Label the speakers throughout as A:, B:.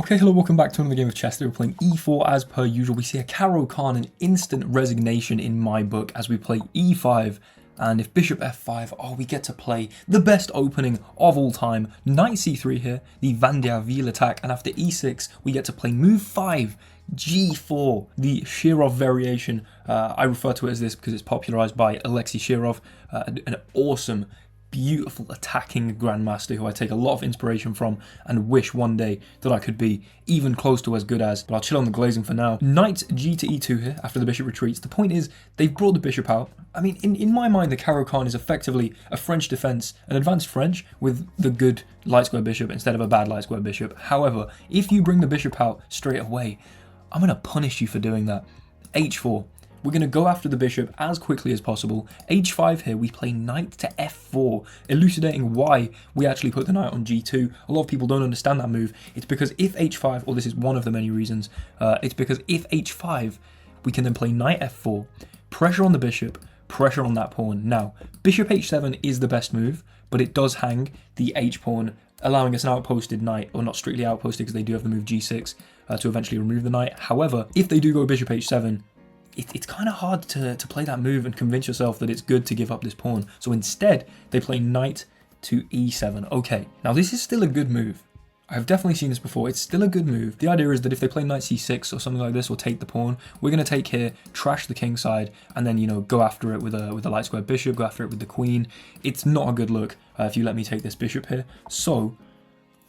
A: Okay, hello, welcome back to another game of chess. Today we're playing e4 as per usual. We see a CARO KANN, an instant resignation in my book as we play e5. And if bishop f5, oh, we get to play the best opening of all time. Knight c3 here, the Van der Wiel attack. And after e6, we get to play move 5, g4, the Shirov variation. I refer to it as this because it's popularized by Alexei Shirov, an awesome, beautiful attacking grandmaster who I take a lot of inspiration from and wish one day that I could be even close to as good as, but I'll chill on the glazing for now. Knight g to e2 here after the bishop retreats. The point is they've brought the bishop out. I mean, in my mind, the CARO KANN is effectively a French defense, an advanced French with the good light square bishop instead of a bad light square bishop. However, if you bring the bishop out straight away, I'm going to punish you for doing that. h4. We're going to go after the bishop as quickly as possible. h5 here, we play knight to f4, elucidating why we actually put the knight on g2. A lot of people don't understand that move. It's because if h5, or this is one of the many reasons, it's because if h5, we can then play knight f4, pressure on the bishop, pressure on that pawn. Now, bishop h7 is the best move, but it does hang the h-pawn, allowing us an outposted knight, or not strictly outposted because they do have the move g6 to eventually remove the knight. However, if they do go bishop h7, it's kind of hard to play that move and convince yourself that it's good to give up this pawn. So instead, they play knight to e7. Okay, now this is still a good move. I've definitely seen this before. It's still a good move. The idea is that if they play knight c6 or something like this, or take the pawn, we're going to take here, trash the king side, and then, you know, go after it with a light square bishop, go after it with the queen. It's not a good look if you let me take this bishop here. So,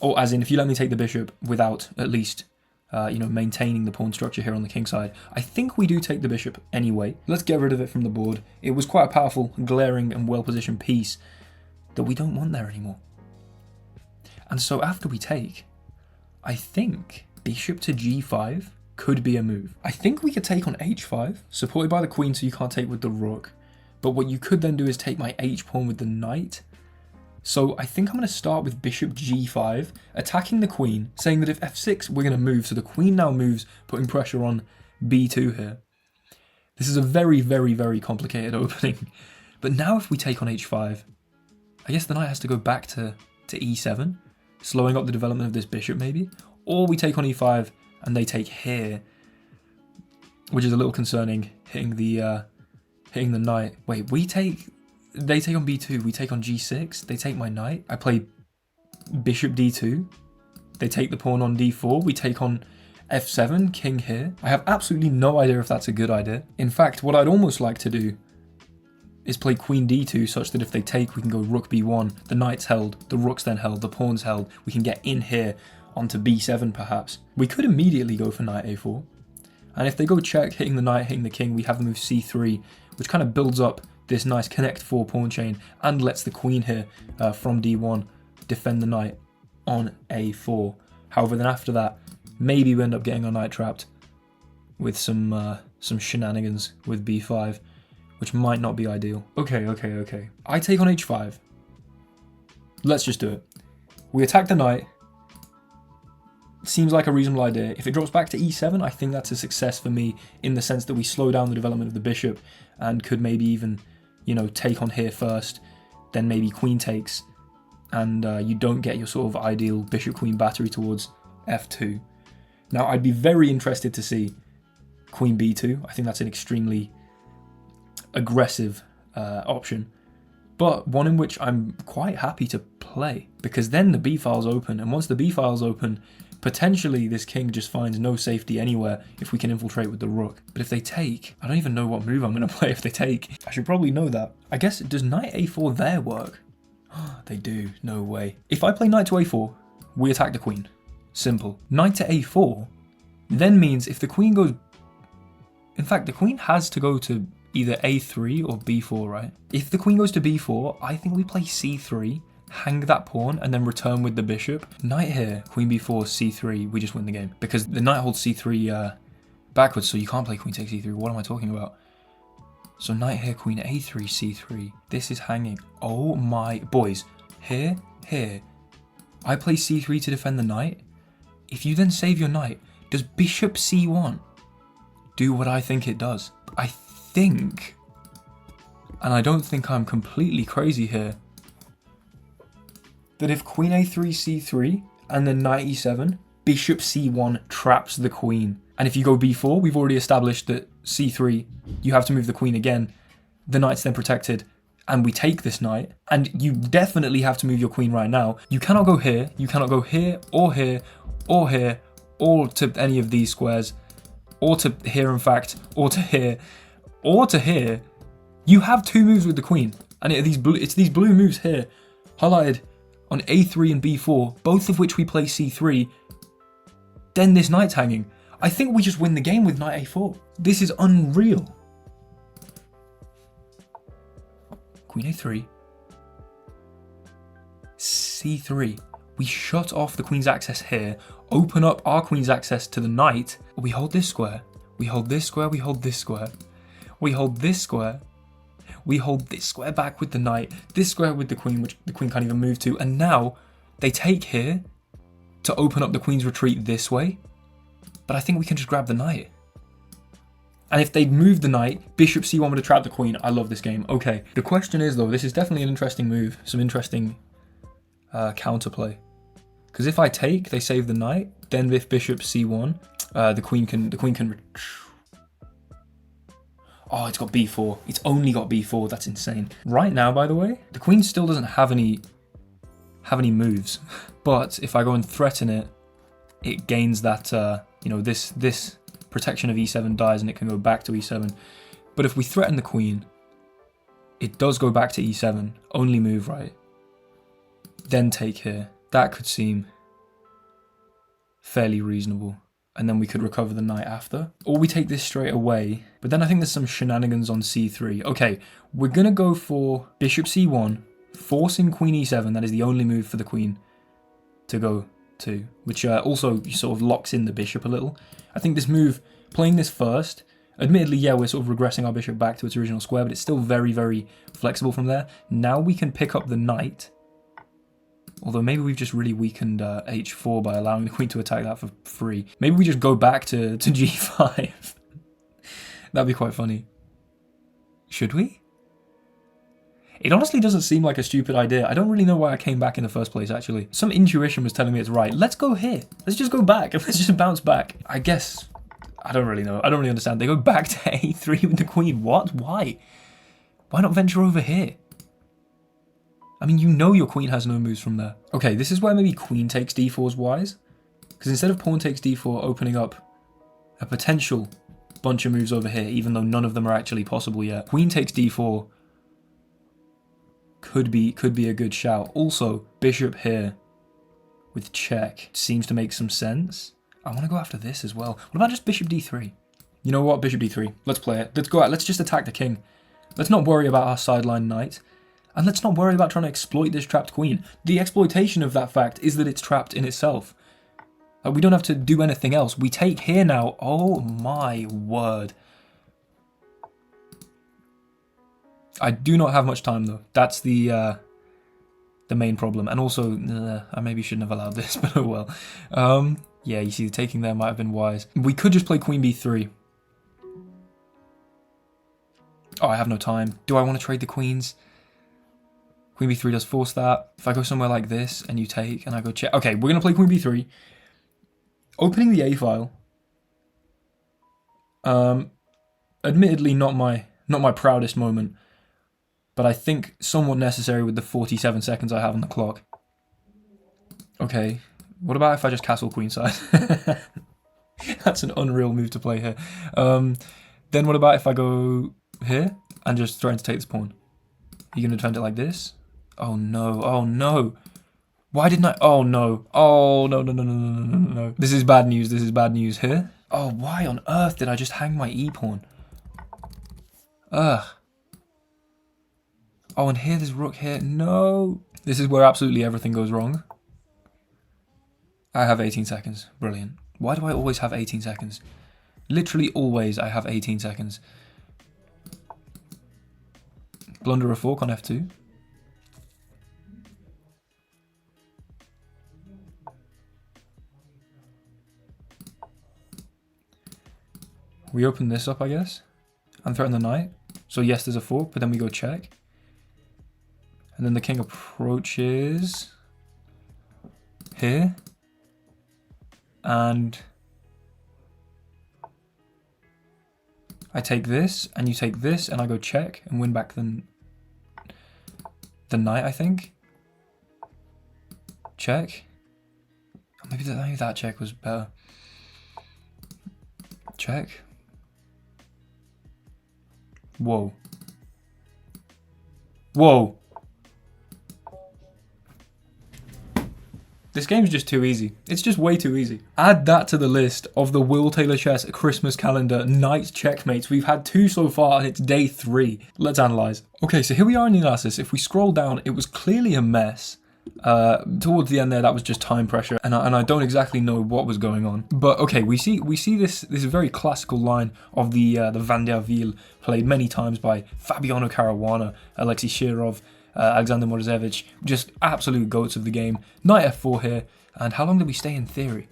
A: or as in, if you let me take the bishop without at least maintaining the pawn structure here on the king side. I think we do take the bishop anyway. Let's get rid of it from the board. It was quite a powerful, glaring and well-positioned piece that we don't want there anymore. And so after we take, I think bishop to g5 could be a move. I think we could take on h5, supported by the queen so you can't take with the rook. But what you could then do is take my h-pawn with the knight. So I think I'm going to start with bishop g5, attacking the queen, saying that if f6, we're going to move. So the queen now moves, putting pressure on b2 here. This is a very, very, very complicated opening. But now if we take on h5, I guess the knight has to go back to e7, slowing up the development of this bishop maybe. Or we take on e5 and they take here, which is a little concerning, hitting the knight. Wait, they take on b2, we take on g6, they take my knight, I play bishop d2, they take the pawn on d4, we take on f7, king here. I have absolutely no idea if that's a good idea. In fact, what I'd almost like to do is play queen d2 such that if they take, we can go rook b1, the knight's held, the rook's then held, the pawn's held, we can get in here onto b7 perhaps. We could immediately go for knight a4, and if they go check, hitting the knight, hitting the king, we have the move c3, which kind of builds up this nice connect 4 pawn chain and lets the queen here from d1 defend the knight on a4. However, then after that, maybe we end up getting our knight trapped with some shenanigans with b5, which might not be ideal. Okay. I take on h5. Let's just do it. We attack the knight. Seems like a reasonable idea. If it drops back to e7, I think that's a success for me in the sense that we slow down the development of the bishop and could maybe even, take on here first, then maybe queen takes, and you don't get your sort of ideal bishop-queen battery towards f2. Now, I'd be very interested to see queen b2. I think that's an extremely aggressive option, but one in which I'm quite happy to play, because then the b-file's open, and once the b-file's open, potentially this king just finds no safety anywhere if we can infiltrate with the rook. But if they take, I don't even know what move I'm going to play if they take. I should probably know that. I guess, does knight a4 there work? They do, no way. If I play knight to a4, we attack the queen. Simple. Knight to a4 then means if the queen goes... In fact, the queen has to go to either a3 or b4, right? If the queen goes to b4, I think we play c3, hang that pawn, and then return with the bishop. Knight here, queen b4, c3, we just win the game. Because the knight holds c3 backwards, so you can't play queen takes e3. What am I talking about? So knight here, queen a3, c3. This is hanging. Oh my... Boys, here. I play c3 to defend the knight. If you then save your knight, does bishop c1 do what I think it does? I think, and I don't think I'm completely crazy here, that if queen a3, c3, and then knight e7, bishop c1 traps the queen. And if you go b4, we've already established that c3, you have to move the queen again. The knight's then protected, and we take this knight. And you definitely have to move your queen right now. You cannot go here, you cannot go here, or here, or here, or to any of these squares, or to here in fact, or to here, or to here. You have two moves with the queen, and it's these blue moves here, highlighted on a3 and b4, both of which we play c3, then this knight's hanging. I think we just win the game with knight a4. This is unreal. Queen a3, c3. We shut off the queen's access here, open up our queen's access to the knight. We hold this square, we hold this square, we hold this square, we hold this square, we hold this square back with the knight, this square with the queen, which the queen can't even move to, and now they take here to open up the queen's retreat this way, but I think we can just grab the knight. And if they'd moved the knight, bishop c1 would have trapped the queen. I love this game. Okay, the question is though, this is definitely an interesting move, some interesting counterplay. Because if I take, they save the knight, then if bishop c1, the queen can oh, it's got b4. It's only got b4. That's insane. Right now, by the way, the queen still doesn't have any moves. But if I go and threaten it, it gains that you know, this protection of e7 dies and it can go back to e7. But if we threaten the queen, it does go back to e7. Only move, right? Then take here. That could seem fairly reasonable. And then we could recover the knight after. Or we take this straight away. But then I think there's some shenanigans on c3. Okay, we're going to go for bishop c1, forcing queen e7. That is the only move for the queen to go to, which also sort of locks in the bishop a little. I think this move, playing this first, admittedly, yeah, we're sort of regressing our bishop back to its original square, but it's still very, very flexible from there. Now we can pick up the knight. Although maybe we've just really weakened h4 by allowing the queen to attack that for free. Maybe we just go back to g5. That'd be quite funny. Should we? It honestly doesn't seem like a stupid idea. I don't really know why I came back in the first place, actually. Some intuition was telling me it's right. Let's go here. Let's just go back. Let's just bounce back. I guess... I don't really know. I don't really understand. They go back to a3 with the queen. What? Why? Why not venture over here? I mean, you know your queen has no moves from there. Okay, this is where maybe queen takes d4 is wise. Because instead of pawn takes d4, opening up a potential bunch of moves over here, even though none of them are actually possible yet. Queen takes d4 could be a good shout. Also, bishop here with check seems to make some sense. I want to go after this as well. What about just bishop d3? You know what? Bishop d3. Let's play it. Let's go out. Let's just attack the king. Let's not worry about our sideline knight. And let's not worry about trying to exploit this trapped queen. The exploitation of that fact is that it's trapped in itself. We don't have to do anything else. We take here now. Oh my word. I do not have much time though. That's the main problem. And also, I maybe shouldn't have allowed this, but oh well. Yeah, you see the taking there might have been wise. We could just play queen b3. Oh, I have no time. Do I want to trade the queens? Queen b3 does force that. If I go somewhere like this and you take and I go check. Okay, we're going to play queen b3. Opening the a file. Admittedly not my proudest moment, but I think somewhat necessary with the 47 seconds I have on the clock. Okay, what about if I just castle queenside? That's an unreal move to play here. Then what about if I go here and just threaten to take this pawn? Are you going to defend it like this? Oh no, oh no. Why didn't I? Oh no. Oh no, no, no, no, no, no, no, no. This is bad news, this is bad news here. Oh, why on earth did I just hang my e-pawn? Ugh. Oh, and here there's rook here. No. This is where absolutely everything goes wrong. I have 18 seconds. Brilliant. Why do I always have 18 seconds? Literally always I have 18 seconds. Blunder a fork on f2. We open this up, I guess, and threaten the knight. So yes, there's a fork, but then we go check. And then the king approaches here. and I take this, and you take this, and I go check and win back the knight, I think. Check. Maybe that check was better. Check. Whoa. Whoa. This game's just too easy. It's just way too easy. Add that to the list of the Will Taylor Chess Christmas calendar night checkmates. We've had 2 so far and it's day 3. Let's analyze. Okay, so here we are in the analysis. If we scroll down, it was clearly a mess. Towards the end there, that was just time pressure, and I don't exactly know what was going on. But okay, we see this very classical line of the Van der Wiel, played many times by Fabiano Caruana, Alexei Shirov, Alexander Morozevich, just absolute goats of the game. Knight f4 here, and how long did we stay in theory?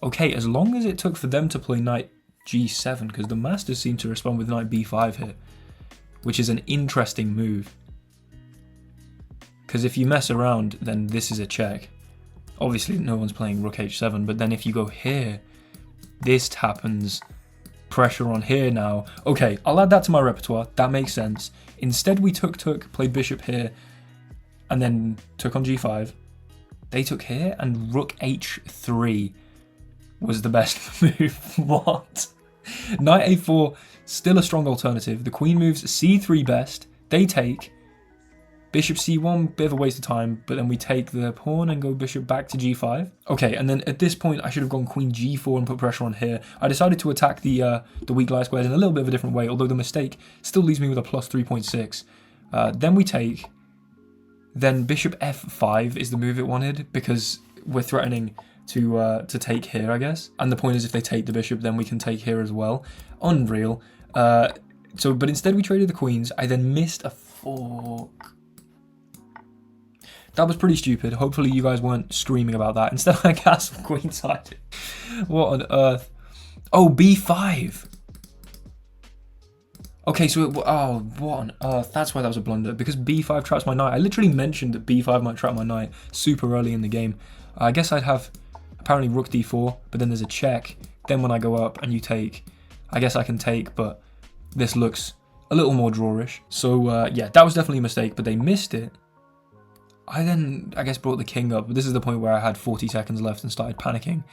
A: Okay, as long as it took for them to play knight g7, because the masters seem to respond with knight b5 here, which is an interesting move. Because if you mess around, then this is a check. Obviously, no one's playing rook h7, but then if you go here, this happens. Pressure on here now. Okay, I'll add that to my repertoire. That makes sense. Instead, we took, played bishop here, and then took on g5. They took here, and rook h3 was the best move. What? Knight a4, still a strong alternative. The queen moves c3 best. They take. Bishop c1, bit of a waste of time, but then we take the pawn and go bishop back to g5. Okay, and then at this point, I should have gone queen g4 and put pressure on here. I decided to attack the weak light squares in a little bit of a different way, although the mistake still leaves me with a plus 3.6. Then we take. Then bishop f5 is the move it wanted, because we're threatening to take here, I guess. And the point is, if they take the bishop, then we can take here as well. Unreal. But instead we traded the queens. I then missed a fork. That was pretty stupid. Hopefully you guys weren't screaming about that. Instead I castled queenside. What on earth? Oh, b5. Okay, so what on earth? That's why that was a blunder. Because b5 traps my knight. I literally mentioned that b5 might trap my knight super early in the game. I guess I'd have apparently rook d4, but then there's a check. Then when I go up and you take, I guess I can take, but this looks a little more drawish. So yeah, that was definitely a mistake, but they missed it. I then, I guess, brought the king up, but this is the point where I had 40 seconds left and started panicking.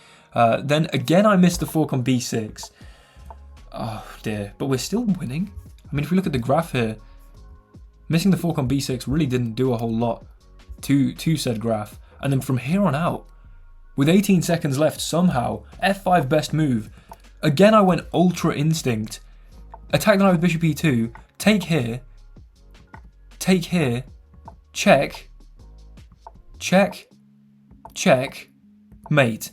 A: Then again, I missed the fork on b6. Oh dear, but we're still winning. I mean, if we look at the graph here, missing the fork on b6 really didn't do a whole lot to said graph. And then from here on out, with 18 seconds left, somehow, f5 best move. Again, I went ultra instinct. Attack the knight with bishop e2, take here, check, check, check, mate.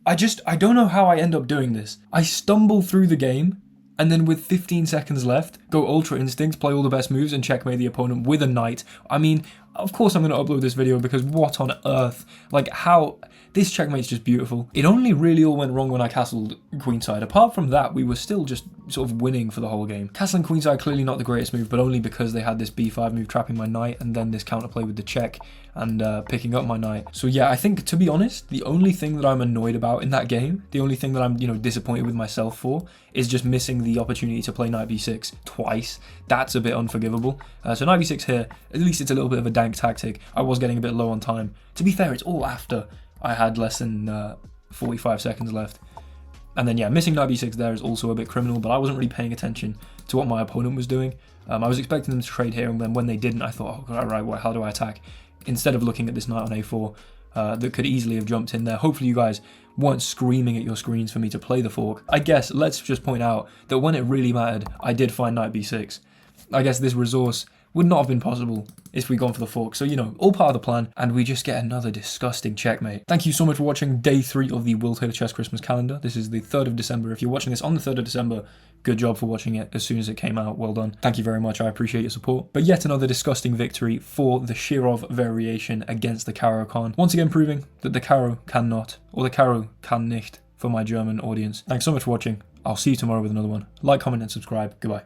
A: I don't know how I end up doing this. I stumble through the game, and then with 15 seconds left, go ultra instinct, play all the best moves, and checkmate the opponent with a knight. I mean, of course I'm going to upload this video, because what on earth? Like, how? This checkmate's just beautiful. It only really all went wrong when I castled queenside. Apart from that, we were still just sort of winning for the whole game. Castling queenside, clearly not the greatest move, but only because they had this b5 move trapping my knight, and then this counterplay with the check and picking up my knight. So yeah, I think, to be honest, the only thing that I'm annoyed about in that game, the only thing that I'm, disappointed with myself for, is just missing the opportunity to play knight b6 twice. That's a bit unforgivable. So knight b6 here, at least it's a little bit of a dank tactic. I was getting a bit low on time. To be fair, it's all after I had less than 45 seconds left. And then yeah, missing knight b6 there is also a bit criminal, but I wasn't really paying attention to what my opponent was doing. I was expecting them to trade here, and then when they didn't, I thought, oh, right, well, how do I attack? Instead of looking at this knight on a4 that could easily have jumped in there. Hopefully you guys weren't screaming at your screens for me to play the fork. I guess let's just point out that when it really mattered, I did find knight b6. I guess this resource would not have been possible if we'd gone for the fork. So, all part of the plan, and we just get another disgusting checkmate. Thank you so much for watching day 3 of the Will Taylor Chess Christmas calendar. This is the 3rd of December. If you're watching this on the 3rd of December, good job for watching it as soon as it came out. Well done. Thank you very much. I appreciate your support. But yet another disgusting victory for the Shirov variation against the CARO KANN. Once again proving that the CARO cannot, or the CARO kann nicht for my German audience. Thanks so much for watching. I'll see you tomorrow with another one. Like, comment, and subscribe. Goodbye.